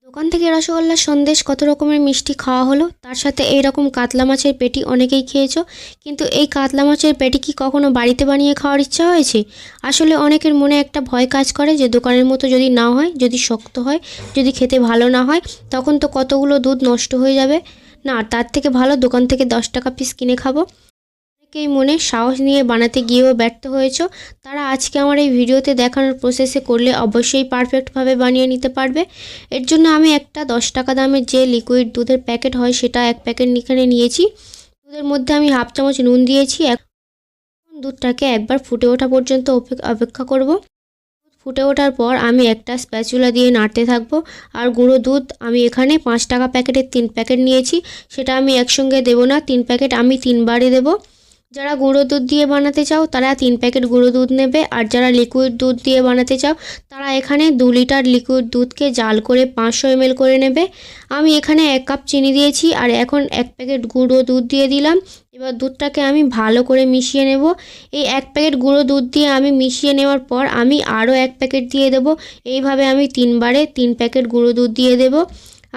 দোকান থেকে রসগোল্লা সন্দেশ কত রকমের মিষ্টি খাওয়া হলো, তার সাথে এই রকম কাতলা মাছের পেটি অনেকেই খেয়েছো। কিন্তু এই কাতলা মাছের পেটি কি কখনো বাড়িতে বানিয়ে খাওয়ার ইচ্ছা হয়েছে? আসলে অনেকের মনে একটা ভয় কাজ করে যে দোকানের মতো যদি না হয়, যদি শক্ত হয়, যদি খেতে ভালো না হয়, তখন তো কতগুলো দুধ নষ্ট হয়ে যাবে। না, তার থেকে ভালো দোকান থেকে 10 টাকা পিস কিনে খাবো। অনেকেই মনে সাহস নিয়ে বানাতে গিয়েও ব্যর্থ হয়েছো, তারা আজকে আমার এই ভিডিওতে দেখানোর প্রসেসে করলে অবশ্যই পারফেক্টভাবে বানিয়ে নিতে পারবে। এর জন্য আমি একটা 10 টাকা দামের যে লিকুইড দুধের প্যাকেট হয় সেটা এক প্যাকেট এখানে নিয়েছি। দুধের মধ্যে আমি হাফ চামচ নুন দিয়েছি। এখন দুধটাকে একবার ফুটে ওঠা পর্যন্ত অপেক্ষা করব। ফুটে ওঠার পর আমি একটা স্প্যাচুলা দিয়ে নাড়তে থাকবো। আর গুঁড়ো দুধ আমি এখানে 5 টাকা প্যাকেটের 3 প্যাকেট নিয়েছি, সেটা আমি একসঙ্গে দেবো না, 3 প্যাকেট আমি 3বারে দেবো। যারা গুঁড়ো দুধ দিয়ে বানাতে চাও তারা 3 প্যাকেট গুঁড়ো দুধ নেবে, আর যারা লিকুইড দুধ দিয়ে বানাতে চাও তারা এখানে 2 লিটার লিকুইড দুধকে জাল করে 500 ml করে নেবে। আমি এখানে 1 কাপ চিনি দিয়েছি, আর এখন 1 প্যাকেট গুঁড়ো দুধ দিয়ে দিলাম। এবার দুধটাকে আমি ভালো করে মিশিয়ে নেব। এই 1 প্যাকেট গুঁড়ো দুধ দিয়ে আমি মিশিয়ে নেওয়ার পর আমি আরও 1 প্যাকেট দিয়ে দেব। এইভাবে আমি 3বারে 3 প্যাকেট গুঁড়ো দুধ দিয়ে দেব।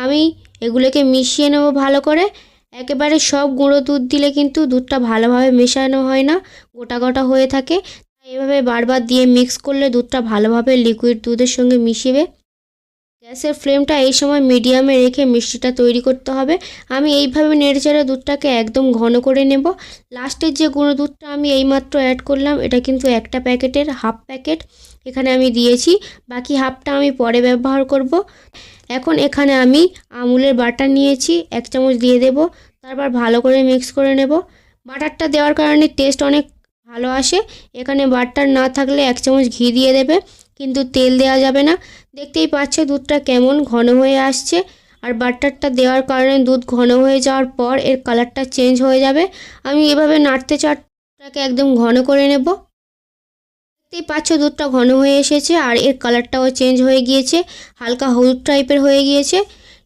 আমি এগুলোকে মিশিয়ে নেব ভালো করে। একেবারে সব গুঁড়ো দুধ দিলে কিন্তু দুধটা ভালোভাবে মেশানো হয় না, গোটা গোটা হয়ে থাকে। তাই এভাবে বারবার দিয়ে মিক্স করলে দুধটা ভালোভাবে লিকুইড দুধের সঙ্গে মিশবে। গ্যাসের ফ্লেমটা এই সময় মিডিয়ামে রেখে মিষ্টিটা তৈরি করতে হবে। আমি এইভাবে নেড়েচেড়ে দুধটাকে একদম ঘন করে নেব। লাস্টের যে গুঁড়ো দুধটা আমি এইমাত্র অ্যাড করলাম, এটা কিন্তু একটা প্যাকেটের হাফ প্যাকেট এখানে আমি দিয়েছি, বাকি হাফটা আমি পরে ব্যবহার করব। এখন এখানে আমি আমুলের বাটার নিয়েছি, 1 চামচ দিয়ে দেব। তারপর ভালো করে মিক্স করে নেব। বাটারটা দেওয়ার কারণে টেস্ট অনেক ভালো আসে। এখানে বাটার না থাকলে 1 চামচ ঘি দিয়ে দেবে, কিন্তু তেল দেওয়া যাবে না। দেখতেই পাচ্ছে দুধটা কেমন ঘন হয়ে আসছে, আর বাটারটা দেওয়ার কারণে দুধ ঘন হয়ে যাওয়ার পর এর কালারটা চেঞ্জ হয়ে যাবে। আমি এভাবে নাড়তে চাটাকে একদম ঘন করে নেব। দেখতেই পাচ্ছ দুধটা ঘন হয়ে এসেছে, আর এর কালারটাও চেঞ্জ হয়ে গিয়েছে, হালকা হলুদ টাইপের হয়ে গিয়েছে।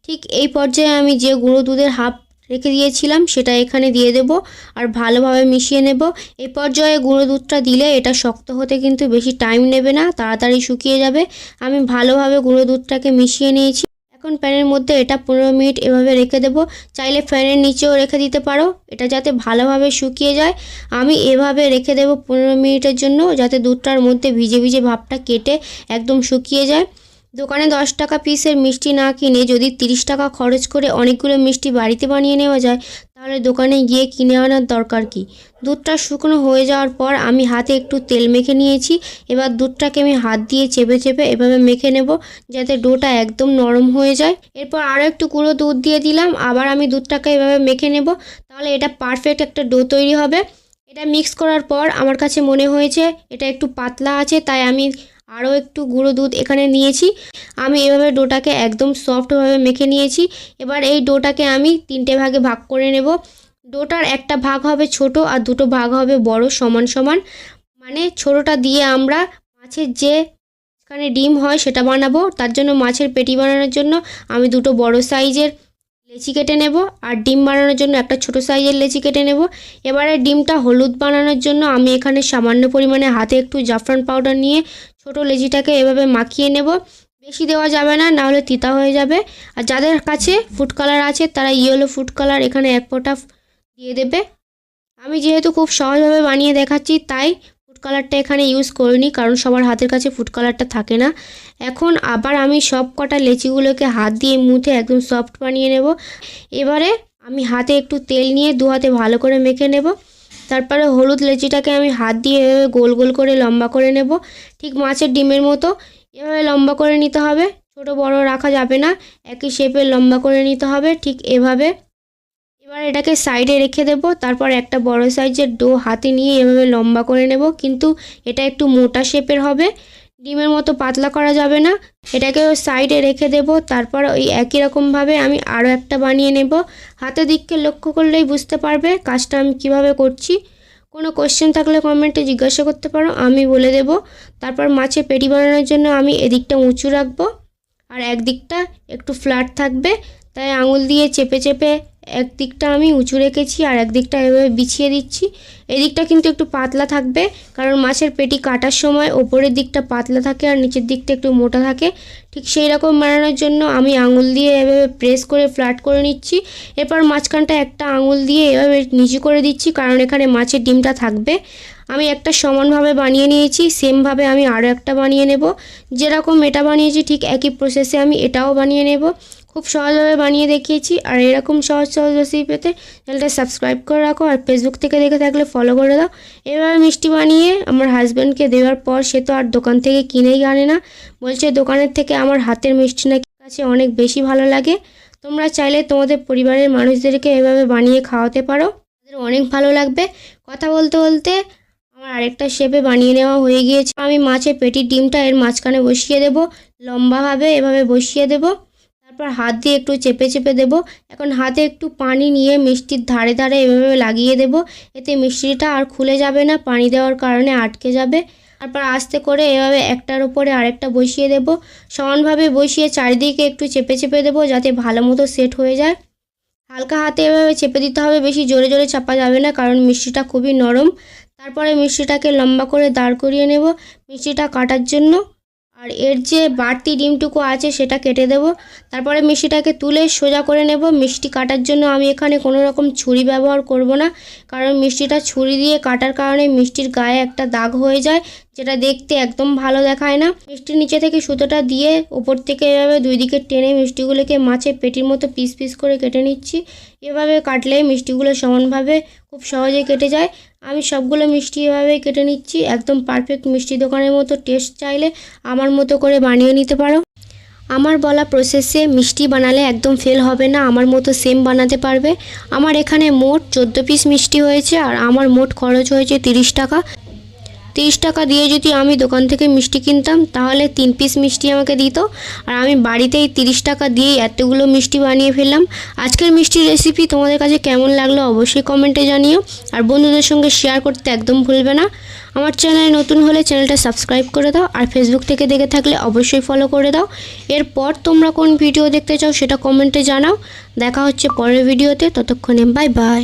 ঠিক এই পর্যায়ে আমি যে গুঁড়ো দুধের হাফ রেখে দিয়েছিলাম সেটা এখানে দিয়ে দেব, আর ভালোভাবে মিশিয়ে নেব। এই পর্যায়ে গুঁড়ো দুধটা দিলে এটা শক্ত হতে কিন্তু বেশি টাইম নেবে না, তাড়াতাড়ি শুকিয়ে যাবে। আমি ভালোভাবে গুঁড়ো দুধটাকে মিশিয়ে নিয়েছি। এখন প্যানের মধ্যে এটা 15 মিনিট এভাবে রেখে দেব। চাইলে ফ্যানের নিচেও রেখে দিতে পারো, এটা যাতে ভালোভাবে শুকিয়ে যায়। আমি এভাবে রেখে দেব 15 মিনিটের জন্য, যাতে দুধটার মধ্যে ভিজে ভিজে ভাবটা কেটে একদম শুকিয়ে যায়। দোকানে 10 টাকা পিসের মিষ্টি না কিনে যদি 30 টাকা খরচ করে অনেকগুলো মিষ্টি বাড়িতে বানিয়ে নেওয়া যায়, তাহলে দোকানে গিয়ে কিনে আনার দরকার কি। দুধটা শুকনো হয়ে যাওয়ার পর আমি হাতে একটু তেল মেখে নিয়েছি। এবার দুধটাকে আমি হাত দিয়ে চেপে চেপে এভাবে মেখে নেব, যাতে ডোটা একদম নরম হয়ে যায়। এরপর আরও একটু গুঁড়ো দুধ দিয়ে দিলাম, আবার আমি দুধটাকে এভাবে মেখে নেব, তাহলে এটা পারফেক্ট একটা ডো তৈরি হবে। এটা মিক্স করার পর আমার কাছে মনে হয়েছে এটা একটু পাতলা আছে, তাই আমি আরও একটু গুঁড়ো দুধ এখানে নিয়েছি। আমি এভাবে ডোটাকে একদম সফটভাবে মেখে নিয়েছি। এবার এই ডোটাকে আমি 3টে ভাগে ভাগ করে নেব। ডোটার একটা ভাগ হবে ছোট, আর দুটো ভাগ হবে বড়, সমান সমান। মানে ছোটোটা দিয়ে আমরা মাছের যে এখানে ডিম হয় সেটা বানাবো। তার জন্য মাছের পেটি বানানোর জন্য আমি দুটো বড় সাইজের লেচি কেটে নেব, আর ডিম বানানোর জন্য একটা ছোট সাইজের লেচি কেটে নেব। এবারে ডিমটা হলুদ বানানোর জন্য আমি এখানে সামান্য পরিমাণে হাতে একটু জাফরান পাউডার নিয়ে ছোট লেচিটাকে এভাবে মাখিয়ে নেব। বেশি দেওয়া যাবে না, নাহলে তিতা হয়ে যাবে। আর যাদের কাছে ফুড কালার আছে তারা ইয়েলো ফুড কালার এখানে 1 ফোঁটা দিয়ে দেবে। আমি যেহেতু খুব সহজভাবে বানিয়ে দেখাচ্ছি, তাই ফুড কালারটা এখানে ইউজ করিনি, কারণ সবার হাতের কাছে ফুড কালারটা থাকে না। এখন আবার আমি সব কটা লেচিগুলোকে হাত দিয়ে মুথে একদম সফট বানিয়ে নেব। এবারে আমি হাতে একটু তেল নিয়ে 2 হাতে ভালো করে মেখে নেব। তারপরে হলুদ লেচিটাকে আমি হাত দিয়ে এভাবে গোল গোল করে লম্বা করে নেব, ঠিক মাছের ডিমের মতো। এভাবে লম্বা করে নিতে হবে, ছোট বড় রাখা যাবে না, একই শেপের লম্বা করে নিতে হবে, ঠিক এভাবে। এবার এটাকে সাইডে রেখে দেব। তারপর একটা বড় সাইজের ডো হাতে নিয়ে এভাবে লম্বা করে নেব, কিন্তু এটা একটু মোটা শেপের হবে, ডিমের মতো পাতলা করা যাবে না। এটাকে সাইডে রেখে দেব। তারপর ওই একই রকমভাবে আমি আরও একটা বানিয়ে নেব। হাতের দিককে লক্ষ্য করলেই বুঝতে পারবে কাজটা আমি কিভাবে করছি। কোনো কোশ্চেন থাকলে কমেন্টে জিজ্ঞাসা করতে পারো, আমি বলে দেব। তারপর মাছের পেটি বানানোর জন্য আমি এদিকটা উঁচু রাখবো, আর একদিকটা একটু ফ্ল্যাট থাকবে, তাই আঙুল দিয়ে চেপে চেপে একদিকটা আমি উঁচু রেখেছি আর একদিকটা এভাবে বিছিয়ে দিচ্ছি। এদিকটা কিন্তু একটু পাতলা থাকবে, কারণ মাছের পেটি কাটার সময় ওপরের দিকটা পাতলা থাকে আর নিচের দিকটা একটু মোটা থাকে। ঠিক সেই রকম বানানোর জন্য আমি আঙুল দিয়ে এভাবে প্রেস করে ফ্ল্যাট করে নিচ্ছি। এরপর মাঝখানটা একটা আঙুল দিয়ে এভাবে নিচু করে দিচ্ছি, কারণ এখানে মাছের ডিমটা থাকবে। আমি একটা সমানভাবে বানিয়ে নিয়েছি, সেমভাবে আমি আরও একটা বানিয়ে নেব। যেরকম এটা বানিয়েছি ঠিক একই প্রসেসে আমি এটাও বানিয়ে নেব। খুব সহজভাবে বানিয়ে দেখিয়েছি। আর এরকম সহজ সহজ রেসিপি পেতে চ্যানেলটা সাবস্ক্রাইব করে রাখো, আর ফেসবুক থেকে দেখে থাকলে ফলো করে দাও। এভাবে মিষ্টি বানিয়ে আমার হাজব্যান্ডকে দেওয়ার পর সে তো আর দোকান থেকে কিনেই আনে না, বলছে দোকানের থেকে আমার হাতের মিষ্টি নাকি কাছে অনেক বেশি ভালো লাগে। তোমরা চাইলে তোমাদের পরিবারের মানুষদেরকে এভাবে বানিয়ে খাওয়াতে পারো, তাদের অনেক ভালো লাগবে। কথা বলতে বলতে আমার আরেকটা শেপে বানিয়ে নেওয়া হয়ে গিয়েছে। আমি মাছের পেটির ডিমটা এর মাঝখানে বসিয়ে দেব, লম্বাভাবে এভাবে বসিয়ে দেব। তারপর হাত দিয়ে একটু চেপে চেপে দেব। এখন হাতে একটু পানি নিয়ে মিষ্টির ধারে ধারে এভাবে লাগিয়ে দেব, এতে মিষ্টিটা আর খুলে যাবে না, পানি দেওয়ার কারণে আটকে যাবে। তারপর আস্তে করে এভাবে একটার উপরে আরেকটা বসিয়ে দেব। সমানভাবে বসিয়ে চারিদিকে একটু চেপে চেপে দেব, যাতে ভালো মতো সেট হয়ে যায়। হালকা হাতে এভাবে চেপে দিতে হবে, বেশি জোরে জোরে চাপা যাবে না, কারণ মিষ্টিটা খুবই নরম। তারপরে মিষ্টিটাকে লম্বা করে দাঁড় করিয়ে নেব মিষ্টিটা কাটার জন্য। আর এর যে বাড়তি ডিমটুকু আছে সেটা কেটে দেব। তারপরে মিষ্টিটাকে তুলে সোজা করে নেব। মিষ্টি কাটার জন্য আমি এখানে কোনো রকম ছুরি ব্যবহার করব না, কারণ মিষ্টিটা ছুরি দিয়ে কাটার কারণে মিষ্টির গায়ে একটা দাগ হয়ে যায়, যেটা দেখতে একদম ভালো দেখায় না। মিষ্টির নিচে থেকে সুতোটা দিয়ে ওপর থেকে এভাবে দুই দিকে টেনে মিষ্টিগুলোকে মাছের পেটির মতো পিস পিস করে কেটে নিচ্ছি। এভাবে কাটলে মিষ্টিগুলো সমানভাবে খুব সহজে কেটে যায়। আমি সবগুলো মিষ্টি এভাবেই কেটে নিচ্ছি। একদম পারফেক্ট মিষ্টি দোকানের মতো টেস্ট চাইলে আমার মতো করে বানিয়ে নিতে পারো। আমার বলা প্রসেসে মিষ্টি বানালে একদম ফেল হবে না, আমার মতো সেম বানাতে পারবে। আমার এখানে মোট 14 পিস মিষ্টি হয়েছে, আর আমার মোট খরচ হয়েছে 30 টাকা। 30 টাকা দিয়ে যদি আমি দোকান থেকে মিষ্টি কিনতাম তাহলে 3 পিস মিষ্টি আমাকে দিত, আর আমি বাড়িতেই 30 টাকা দিয়েই এতগুলো মিষ্টি বানিয়ে ফেললাম। আজকের মিষ্টির রেসিপি তোমাদের কাছে কেমন লাগলো অবশ্যই কমেন্টে জানিও, আর বন্ধুদের সঙ্গে শেয়ার করতে একদম ভুলবে না। আমার চ্যানেলে নতুন হলে চ্যানেলটা সাবস্ক্রাইব করে দাও, আর ফেসবুক থেকে দেখে থাকলে অবশ্যই ফলো করে দাও। এরপর তোমরা কোন ভিডিও দেখতে চাও সেটা কমেন্টে জানাও। দেখা হচ্ছে পরের ভিডিওতে, ততক্ষণে বাই বাই।